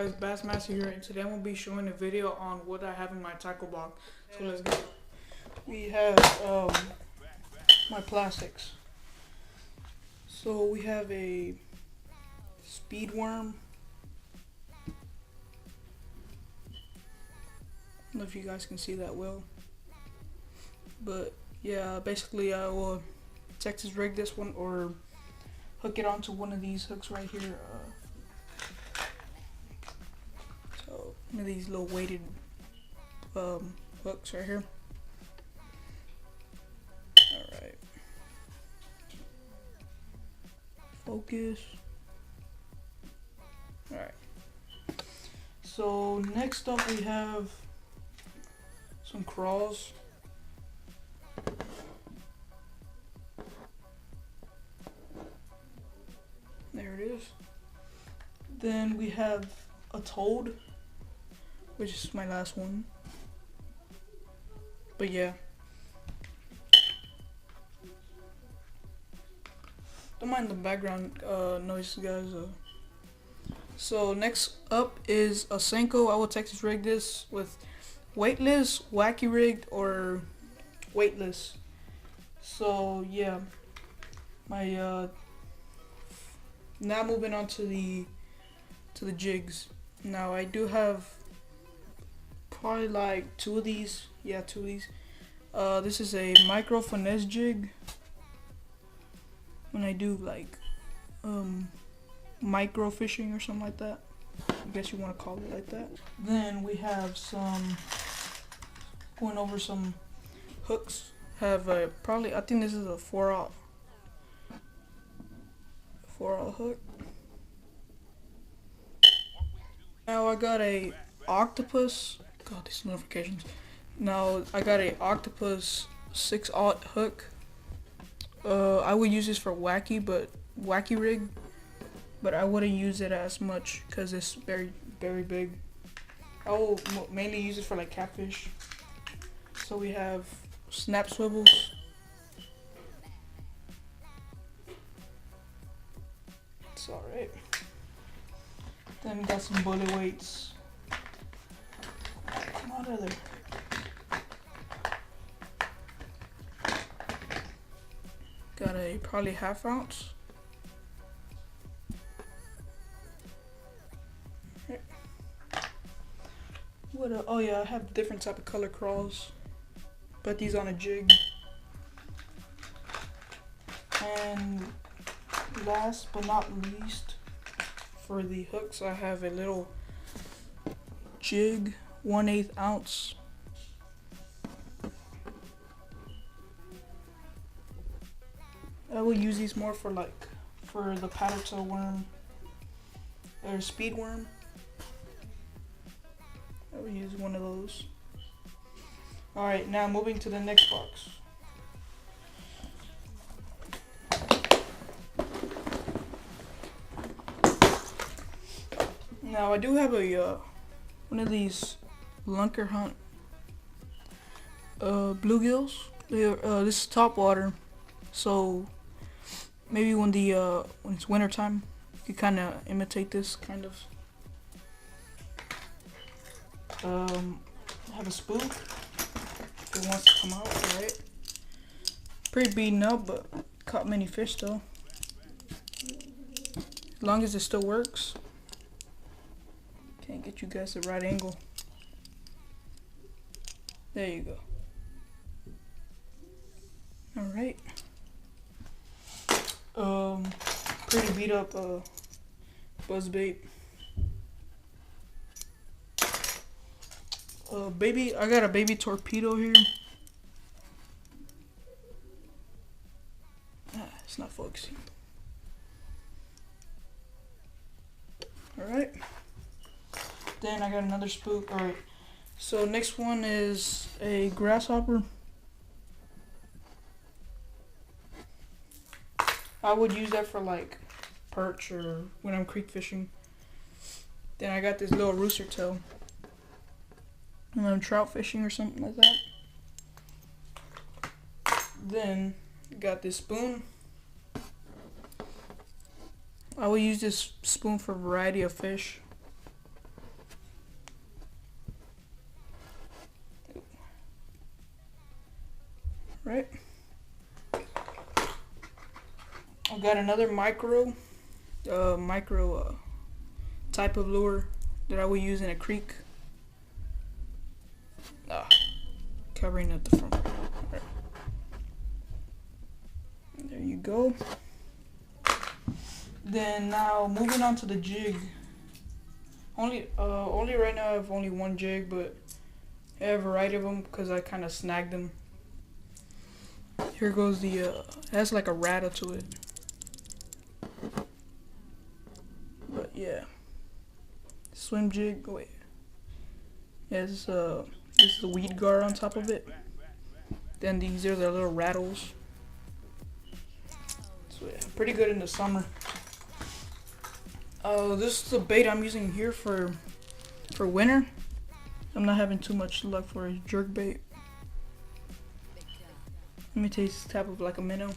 guys, Bassmaster here, and today I'm going to be showing a video on what I have in my tackle box. So let's go. We have my plastics. So we have a speed worm. I don't know if you guys can see that well. But yeah, basically I will Texas rig this one or hook it onto one of these hooks right here. So one of these little weighted hooks right here. Alright. Focus. Alright. So next up we have some crawls. There it is. Then we have a toad, which is my last one. But yeah. Don't mind the background noise, guys. So next up is a Senko. I will Texas rig this with weightless, wacky rigged, or weightless. So yeah, my now moving on to the jigs. Now I do have probably like two of these. Yeah, two of these. This is a micro finesse jig. When I do like micro fishing or something like that, I guess you want to call it like that. Then we have some, going over some hooks. Have a probably, I think this is a 4/0 hook. Now I got a octopus. God, these notifications. Now I got a octopus 6/0 hook. I would use this for wacky rig, but I wouldn't use it as much because it's very big. I will mainly use it for like catfish. So we have snap swivels. It's alright. Then we got some bullet weights. Come out of there. Got a probably 1/2 ounce. Oh yeah, I have different type of color crawls. Put these on a jig. And last but not least, for the hooks, I have a little jig, 1/8 ounce. I will use these more for the paddle tail worm or speed worm. I will use one of those. Alright, now moving to the next box. Now I do have a one of these Lunker Hunt bluegills. This is top water, so maybe when it's winter time, you kind of imitate this kind of. Have a spoon if it wants to come out. Alright, pretty beaten up, but caught many fish though. As long as it still works. Can't get you guys the right angle. There you go. Alright. Pretty beat up buzz bait. I got a baby torpedo here. It's not focusing. Alright. Then I got another spook. Alright. So next one is a grasshopper. I would use that for like perch or when I'm creek fishing. Then I got this little rooster tail when I'm trout fishing or something like that. Then got this spoon. I will use this spoon for a variety of fish. right? I've got another micro type of lure that I would use in a creek. Covering at the front. Right. There you go. Then now moving on to the jig. Only right now I have only one jig, but I have a variety of them because I kind of snagged them. Here goes the it has like a rattle to it. But yeah, swim jig. Wait, yeah, this is the weed guard on top of it. Then these are the little rattles. So yeah, pretty good in the summer. This is the bait I'm using here for winter. I'm not having too much luck for a jerk bait. Let me taste this type of like a minnow.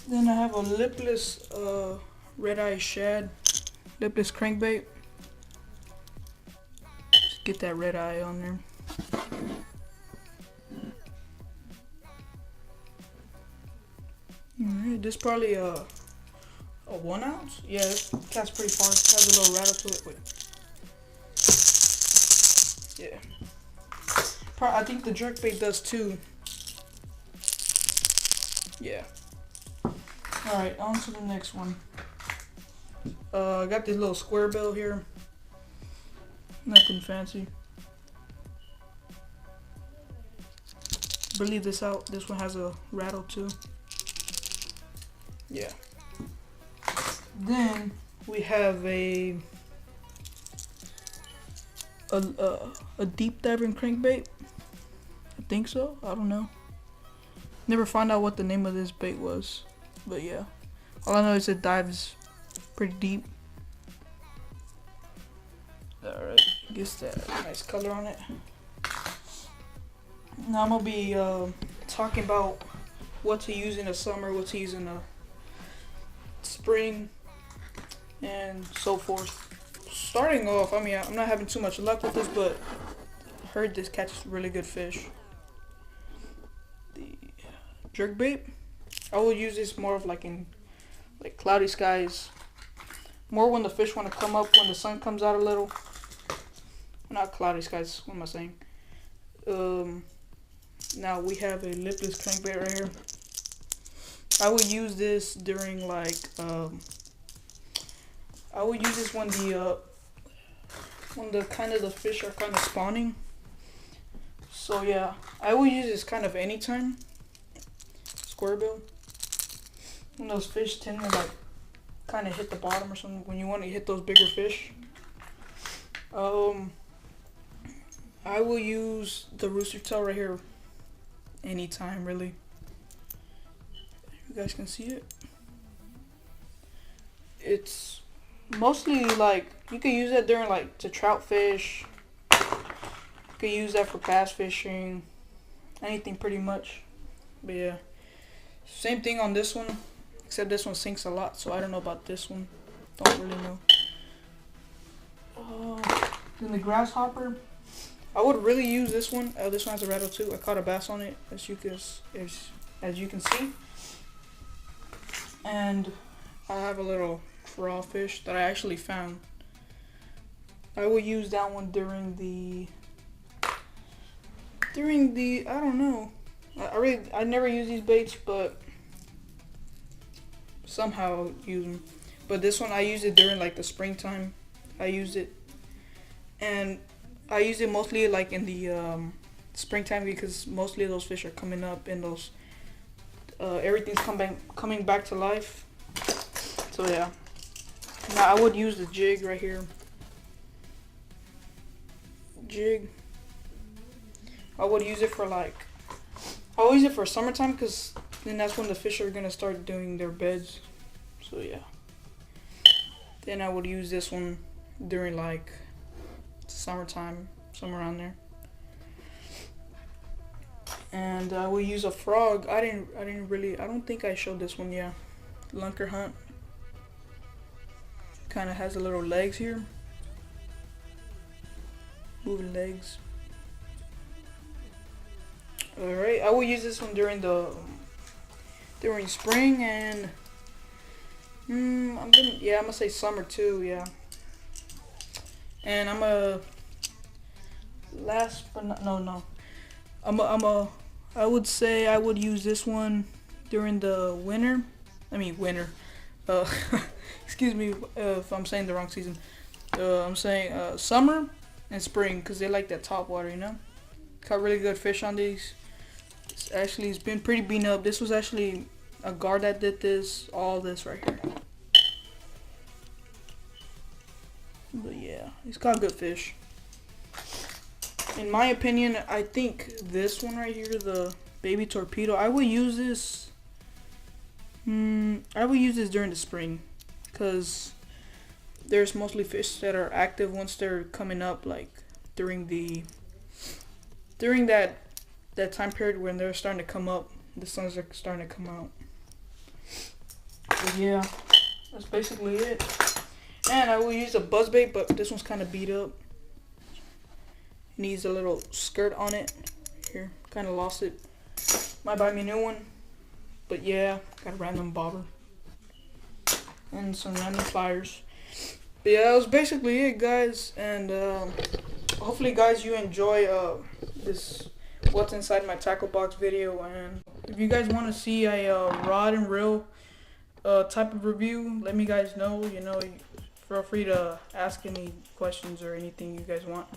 Then I have a lipless red-eye shad, lipless crankbait. Just get that red eye on there. Alright, this is probably a 1 ounce. Yeah, this cat's pretty far. It has a little rattle to it. Wait. Yeah. I think the jerkbait does too. Yeah. Alright, on to the next one. I got this little square bill here. Nothing fancy. Leave this out. This one has a rattle too. Yeah. Then we have a deep diving crankbait. I think so. I don't know. Never found out what the name of this bait was, but yeah. All I know is it dives pretty deep. Alright, gets that nice color on it. Now I'm gonna be talking about what to use in the summer, what to use in the spring, and so forth. Starting off, I mean, I'm not having too much luck with this, but I heard this catches really good fish. The jerkbait, I will use this more of like in cloudy skies. More when the fish want to come up when the sun comes out a little. Not cloudy skies, what am I saying? Now we have a lipless crankbait right here. I would use this during like I would use this when the kind of the fish are kind of spawning. So yeah, I will use this kind of anytime. Square bill. When those fish tend to like kind of hit the bottom or something, when you want to hit those bigger fish. I will use the rooster tail right here anytime, really. You guys can see it. It's mostly like you can use that during like to trout fish. You can use that for bass fishing, anything pretty much. But yeah, same thing on this one, except this one sinks a lot, so I don't know about this one. Don't really know. Then the grasshopper, I would really use this one. This one has a rattle too. I caught a bass on it, as you can see. And I have a little crawfish that I actually found. I will use that one during the I don't know. I never use these baits, but somehow I'll use them. But this one I use it during like the springtime. I used it, and I use it mostly like in the springtime because mostly those fish are coming up and those everything's coming back to life. So yeah. Now I would use the jig right here. Jig. I would use it for I'll use it for summertime because then that's when the fish are gonna start doing their beds. So yeah. Then I would use this one during like summertime, somewhere around there. And I will use a frog. I don't think I showed this one. Yeah, lunker hunt. Kind of has a little legs here, moving legs. All right, I will use this one during spring and I'm gonna say summer too. Yeah, and I'm a last but not no. I would say I would use this one during the winter. I mean winter. Uh, excuse me if I'm saying the wrong season. I'm saying summer and spring because they like that top water, you know. Caught really good fish on these. It's been pretty beaten up. This was actually a guard that did this. All this right here. But yeah, he's caught good fish. In my opinion, I think this one right here, the baby torpedo, I will use this. I will use this during the spring, cause there's mostly fish that are active once they're coming up, like during that time period when they're starting to come up. The suns are starting to come out. But yeah, that's basically it. And I will use a buzzbait, but this one's kind of beat up. Needs a little skirt on it. Here, kind of lost it. Might buy me a new one. But yeah, got a random bobber. And some random pliers. But yeah, that was basically it, guys. And hopefully, guys, you enjoy this what's inside my tackle box video. And if you guys want to see a rod and reel type of review, let me guys know. You know, feel free to ask any questions or anything you guys want.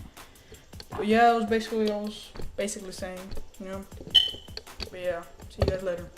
But yeah, that was basically all I was basically saying, you know. But yeah, see you guys later.